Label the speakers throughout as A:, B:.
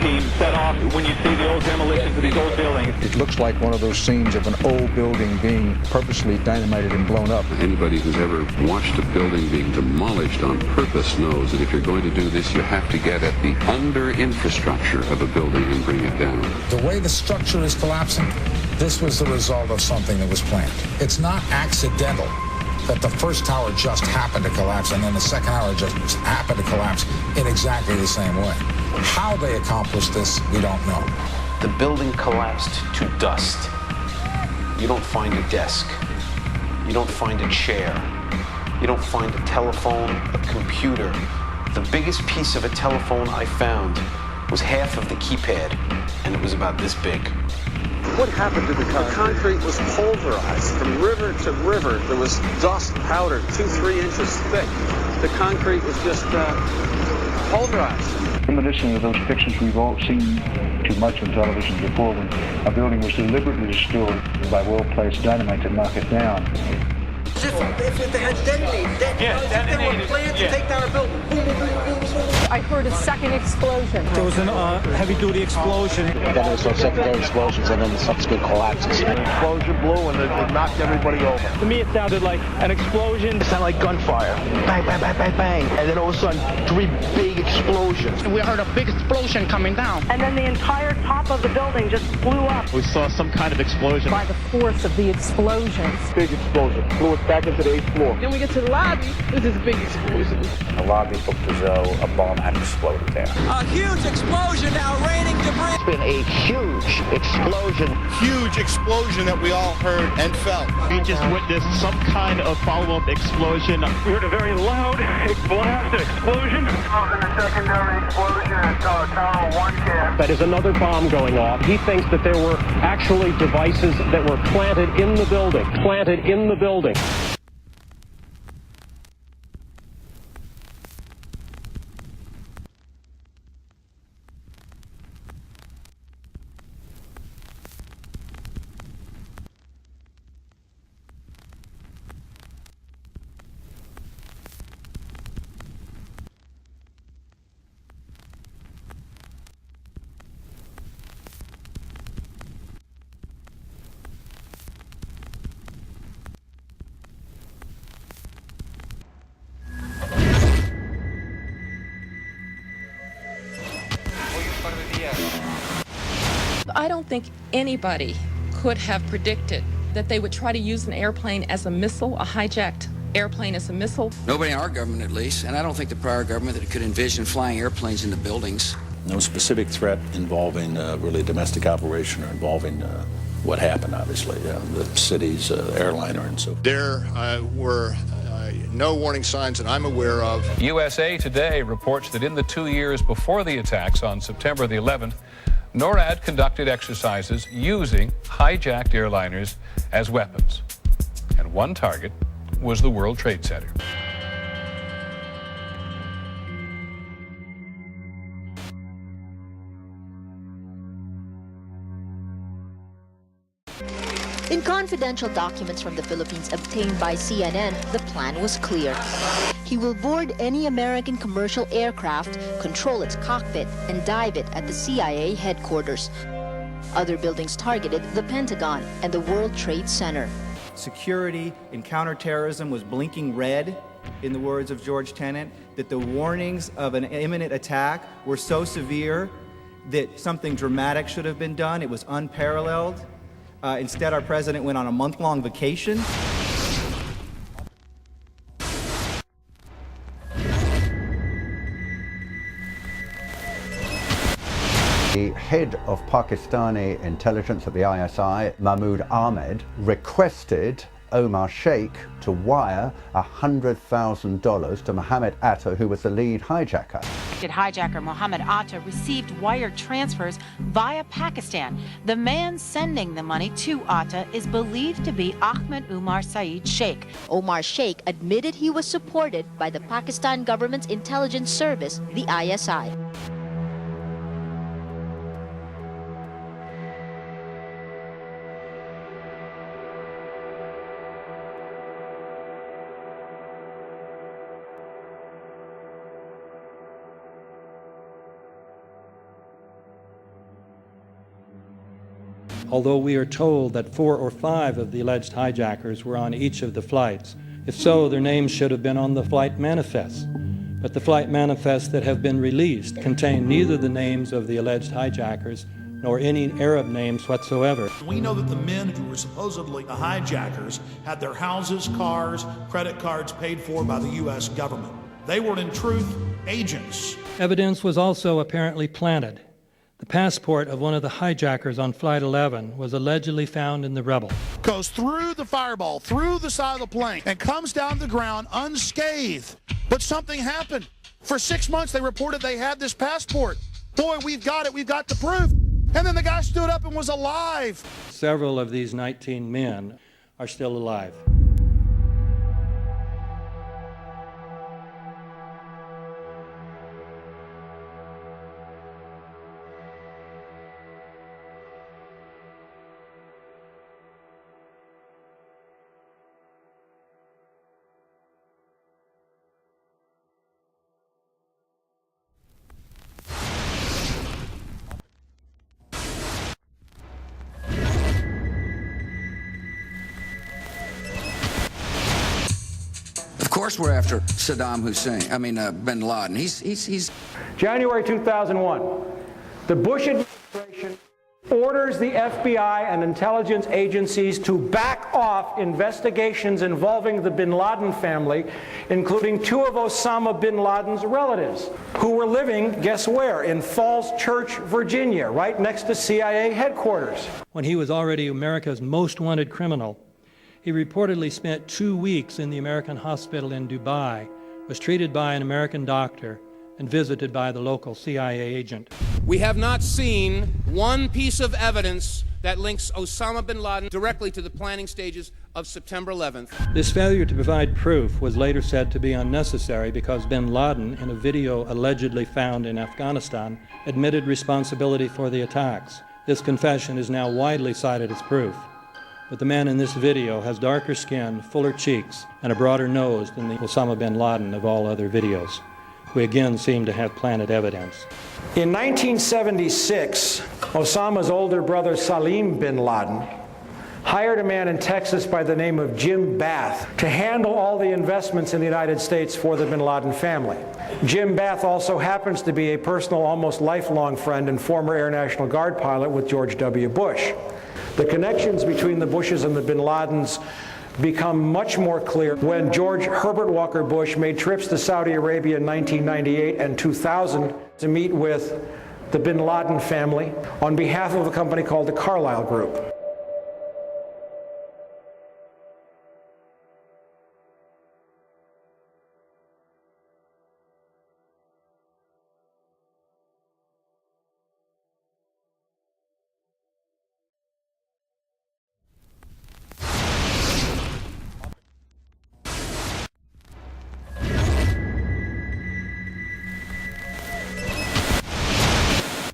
A: team set off when you see the old demolitions of these old buildings?
B: It looks like one of those scenes of an old building being purposely dynamited and blown up.
C: Anybody who's ever watched a building being demolished on purpose knows that if you're going to do this, you have to get at the under-infrastructure of a building and bring it down.
D: The way the structure is collapsing, this was the result of something that was planned. It's not accidental that the first tower just happened to collapse and then the second tower just happened to collapse in exactly the same way. How they accomplished this, we don't know.
E: The building collapsed to dust. You don't find a desk. You don't find a chair. You don't find a telephone, a computer. The biggest piece of a telephone I found was half of the keypad, and it was about this big.
F: What happened to the concrete? The concrete was pulverized from river to river. There was dust powder 2-3 inches thick. The concrete was just pulverized.
G: In addition to those pictures we've all seen too much on television before, when a building was deliberately destroyed by well-placed dynamite to knock it down.
H: If they had detonated, they were planned to take down a building. Boom, boom, boom, boom, boom.
I: I heard a second explosion.
J: There was a heavy-duty explosion.
K: Then there was some secondary explosions and then subsequent collapses.
L: An explosion blew and it knocked everybody over.
M: To me, it sounded like an explosion.
N: It sounded like gunfire. Bang, bang, bang, bang, bang. And then all of a sudden, 3 big explosions.
O: We heard a big explosion coming down.
I: And then the entire top of the building just blew up.
M: We saw some kind of explosion.
I: By the force of the explosions.
L: Big explosion. Blew it back into the 8th floor.
P: Then we get to the lobby. This is a big explosion.
Q: The lobby looked as though a bomb had exploded there.
H: A huge explosion now raining debris.
N: It's been a huge explosion.
L: Huge explosion that we all heard and felt.
M: We just witnessed some kind of follow-up explosion.
A: We heard a very loud blast, an explosion.
R: And a secondary explosion at Tower 1 camp.
M: That is another bomb going off. He thinks that there were actually devices that were planted in the building. Planted in the building.
S: I don't think anybody could have predicted that they would try to use an airplane as a missile, a hijacked airplane as a missile.
T: Nobody in our government, at least, and I don't think the prior government that could envision flying airplanes into buildings.
C: No specific threat involving really domestic operation or involving what happened, obviously, the city's airliner and so forth.
L: There were no warning signs that I'm aware of.
G: USA Today reports that in the 2 years before the attacks on September the 11th, NORAD conducted exercises using hijacked airliners as weapons. And one target was the World Trade Center.
R: In confidential documents from the Philippines obtained by CNN, the plan was clear. He will board any American commercial aircraft, control its cockpit, and dive it at the CIA headquarters. Other buildings targeted the Pentagon and the World Trade Center.
D: Security in counterterrorism was blinking red, in the words of George Tenet, that the warnings of an imminent attack were so severe that something dramatic should have been done. It was unparalleled. Instead, our president went on a month-long vacation.
M: The head of Pakistani intelligence at the ISI, Mahmoud Ahmed, requested Omar Sheikh to wire $100,000 to Mohammed Atta, who was the lead hijacker.
P: Hijacker Mohammed Atta received wire transfers via Pakistan. The man sending the money to Atta is believed to be Ahmed Umar Saeed Sheikh.
R: Omar Sheikh admitted he was supported by the Pakistan government's intelligence service, the ISI.
J: although we are told that 4 or 5 of the alleged hijackers were on each of the flights. If so, their names should have been on the flight manifests. But the flight manifests that have been released contain neither the names of the alleged hijackers nor any Arab names whatsoever.
U: We know that the men who were supposedly the hijackers had their houses, cars, credit cards paid for by the U.S. government. They were, in truth, agents.
J: Evidence was also apparently planted. The passport of one of the hijackers on Flight 11 was allegedly found in the rubble.
U: Goes through the fireball, through the side of the plane, and comes down to the ground unscathed. But something happened. For 6 months, they reported they had this passport. Boy, we've got it. We've got the proof. And then the guy stood up and was alive.
J: Several of these 19 men are still alive.
T: Of course we're after Saddam Hussein, bin Laden. He's
V: January 2001, the Bush administration orders the FBI and intelligence agencies to back off investigations involving the bin Laden family, including 2 of Osama bin Laden's relatives, who were living, guess where, in Falls Church, Virginia, right next to CIA headquarters.
J: When he was already America's most wanted criminal, he reportedly spent 2 weeks in the American hospital in Dubai, was treated by an American doctor, and visited by the local CIA agent.
W: We have not seen one piece of evidence that links Osama bin Laden directly to the planning stages of September 11th.
J: This failure to provide proof was later said to be unnecessary because bin Laden, in a video allegedly found in Afghanistan, admitted responsibility for the attacks. This confession is now widely cited as proof. But the man in this video has darker skin, fuller cheeks, and a broader nose than the Osama bin Laden of all other videos. We again seem to have planted evidence.
V: In 1976, Osama's older brother Salim bin Laden hired a man in Texas by the name of Jim Bath to handle all the investments in the United States for the bin Laden family. Jim Bath also happens to be a personal, almost lifelong friend and former Air National Guard pilot with George W. Bush. The connections between the Bushes and the bin Ladens become much more clear when George Herbert Walker Bush made trips to Saudi Arabia in 1998 and 2000 to meet with the bin Laden family on behalf of a company called the Carlyle Group.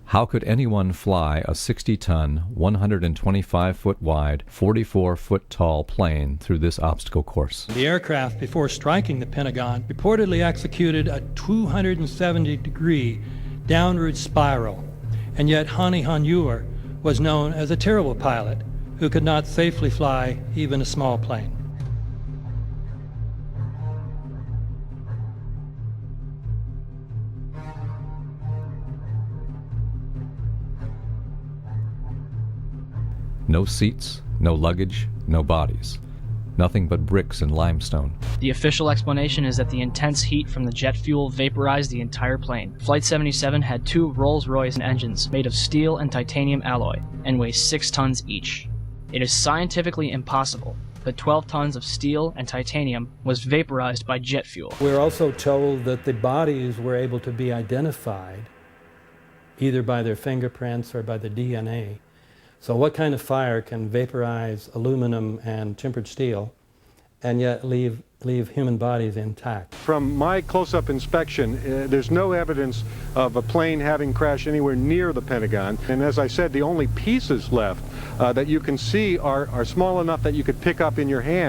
X: How could anyone fly a 60-ton, 125-foot wide, 44-foot tall plane through this obstacle course?
J: The aircraft, before striking the Pentagon, reportedly executed a 270-degree downward spiral, and yet Hani Hanjour was known as a terrible pilot who could not safely fly even a small plane.
X: No seats, no luggage, no bodies. Nothing but bricks and limestone.
Y: The official explanation is that the intense heat from the jet fuel vaporized the entire plane. Flight 77 had 2 Rolls-Royce engines made of steel and titanium alloy and weigh 6 tons each. It is scientifically impossible that 12 tons of steel and titanium was vaporized by jet fuel.
J: We're also told that the bodies were able to be identified either by their fingerprints or by the DNA. So what kind of fire can vaporize aluminum and tempered steel and yet leave human bodies intact?
Z: From my close-up inspection, there's no evidence of a plane having crashed anywhere near the Pentagon. And as I said, the only pieces left that you can see are small enough that you could pick up in your hand.